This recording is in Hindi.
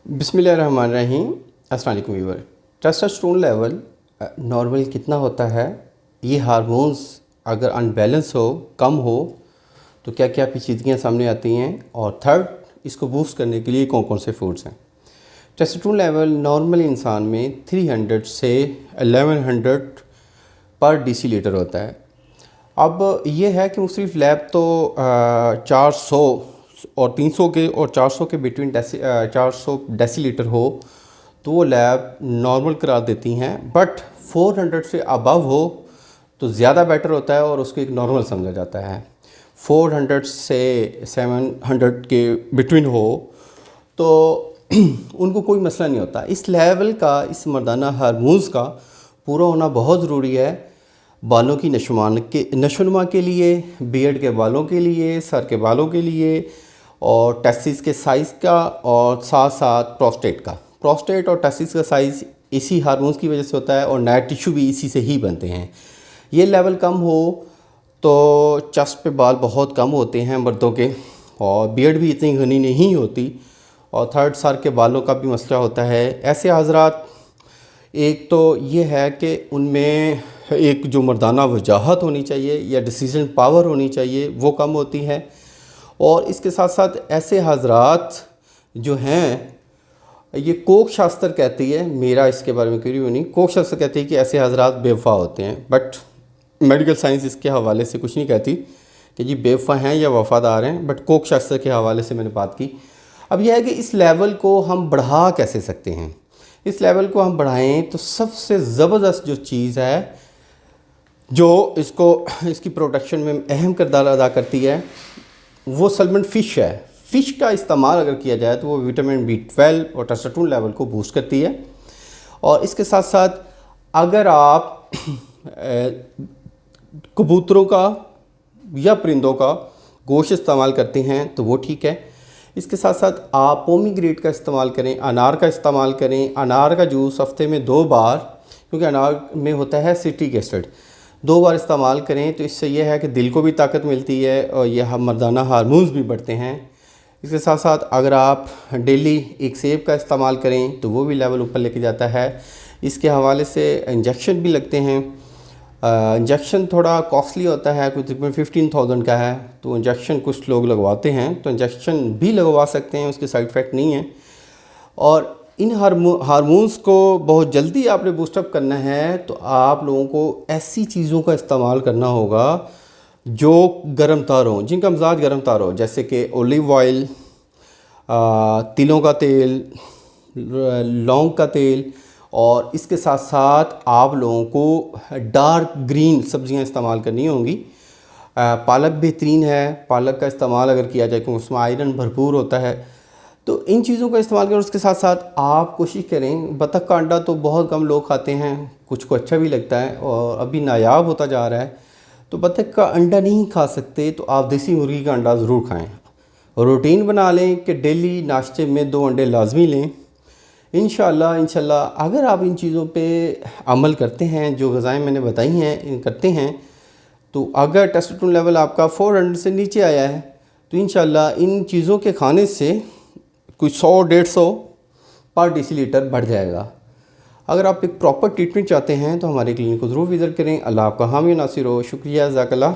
बिस्मिल्लाहिर्रहमानिर्रहीम। अस्सलाम वालेकुम व्यूअर। टेस्टोस्टेरोन लेवल नॉर्मल कितना होता है, ये हार्मोन्स अगर अनबैलेंस हो, कम हो तो क्या क्या पेचीदगियाँ सामने आती हैं, और थर्ड इसको बूस्ट करने के लिए कौन कौन से फूड्स हैं। टेस्टोस्टेरोन लेवल नॉर्मल इंसान में 300 से 1100 पर डेसीलीटर होता है। अब ये है कि मुख्तलिफ लैब तो 400 और 300 के और 400 के बिटवीन 400 डेसीलीटर हो तो वो लैब नॉर्मल करार देती हैं, बट 400 से अबव हो तो ज़्यादा बेटर होता है और उसको एक नॉर्मल समझा जाता है। 400 से 700 के बिटवीन हो तो उनको कोई मसला नहीं होता। इस लेवल का, इस मर्दाना हार्मोन्स का पूरा होना बहुत ज़रूरी है बालों की नशोनुमा के लिए, बियर्ड के बालों के लिए, सर के बालों के लिए, और टेस्टिस के साइज़ का, और साथ साथ प्रोस्टेट का। प्रोस्टेट और टेस्टिस का साइज़ इसी हार्मोन्स की वजह से होता है, और नए टिश्यू भी इसी से ही बनते हैं। ये लेवल कम हो तो चेस्ट पे बाल बहुत कम होते हैं मर्दों के, और बियर्ड भी इतनी घनी नहीं होती, और थर्ड सर के बालों का भी मसला होता है। ऐसे हजरात, एक तो ये है कि उनमें एक जो मर्दाना वजाहत होनी चाहिए या डिसीजन पावर होनी चाहिए वो कम होती है, और इसके साथ साथ ऐसे हजरात जो हैं, ये कोक शास्त्र कहती है, मेरा इसके बारे में क्यों नहीं, कोक शास्त्र कहती है कि ऐसे हजरात बेवफा होते हैं, बट मेडिकल साइंस इसके हवाले से कुछ नहीं कहती कि जी बेवफा हैं या वफ़ादार हैं, बट कोक शास्त्र के हवाले से मैंने बात की। अब यह है कि इस लेवल को हम बढ़ा कैसे सकते हैं। इस लेवल को हम बढ़ाएं तो सबसे ज़बरदस्त जो चीज़ है जो इसकी प्रोडक्शन में अहम किरदार अदा करती है वो सल्मन फ़िश है। फ़िश का इस्तेमाल अगर किया जाए तो वो विटामिन B12 और टेस्टोस्टेरोन लेवल को बूस्ट करती है। और इसके साथ साथ अगर आप कबूतरों का या परिंदों का गोश्त इस्तेमाल करते हैं तो वो ठीक है। इसके साथ साथ आप पोमीग्रेनेट का इस्तेमाल करें, अनार का इस्तेमाल करें। अनार का जूस हफ्ते में 2 बार, क्योंकि अनार में होता है सिट्रिक एसिड, 2 बार इस्तेमाल करें तो इससे यह है कि दिल को भी ताकत मिलती है और यह मर्दाना हार्मोन्स भी बढ़ते हैं। इसके साथ साथ अगर आप डेली एक सेब का इस्तेमाल करें तो वो भी लेवल ऊपर लेके जाता है। इसके हवाले से इंजेक्शन भी लगते हैं। इंजेक्शन थोड़ा कॉस्टली होता है, कुछ तकरीबन 15,000 का है, तो इंजेक्शन कुछ लोग लगवाते हैं, तो इंजेक्शन भी लगवा सकते हैं, उसके साइड इफ़ेक्ट नहीं है। और इन हार्मोन्स को बहुत जल्दी आपने बूस्टअप करना है तो आप लोगों को ऐसी चीज़ों का इस्तेमाल करना होगा जो गर्म तार हों, जिनका मिजाज गर्म तार हो, जैसे कि ओलिव ऑयल, तिलों का तेल, लौंग का तेल, और इसके साथ साथ आप लोगों को डार्क ग्रीन सब्जियां इस्तेमाल करनी होंगी। पालक बेहतरीन है, पालक का इस्तेमाल अगर किया जाए क्योंकि उसमें आयरन भरपूर होता है, तो इन चीज़ों का इस्तेमाल करें। उसके साथ साथ आप कोशिश करें, बतख का अंडा तो बहुत कम लोग खाते हैं, कुछ को अच्छा भी लगता है और अभी नायाब होता जा रहा है, तो बतख का अंडा नहीं खा सकते तो आप देसी मुर्गी का अंडा ज़रूर खाएँ। रूटीन बना लें कि डेली नाश्ते में 2 अंडे लाजमी लें। इंशाल्लाह अगर आप इन चीज़ों पे अमल करते हैं, जो ग़िज़ाएँ मैंने बताई हैं करते हैं, तो अगर टेस्टोस्टेरोन लेवल आपका 400 से नीचे आया है तो इंशाल्लाह इन चीज़ों के खाने से कोई 100-150 पर डेसीलीटर बढ़ जाएगा। अगर आप एक प्रॉपर ट्रीटमेंट चाहते हैं तो हमारे क्लिनिक को ज़रूर विज़िट करें। अल्लाह आपका हामी नासिर हो। शुक्रिया, जज़ाकल्लाह।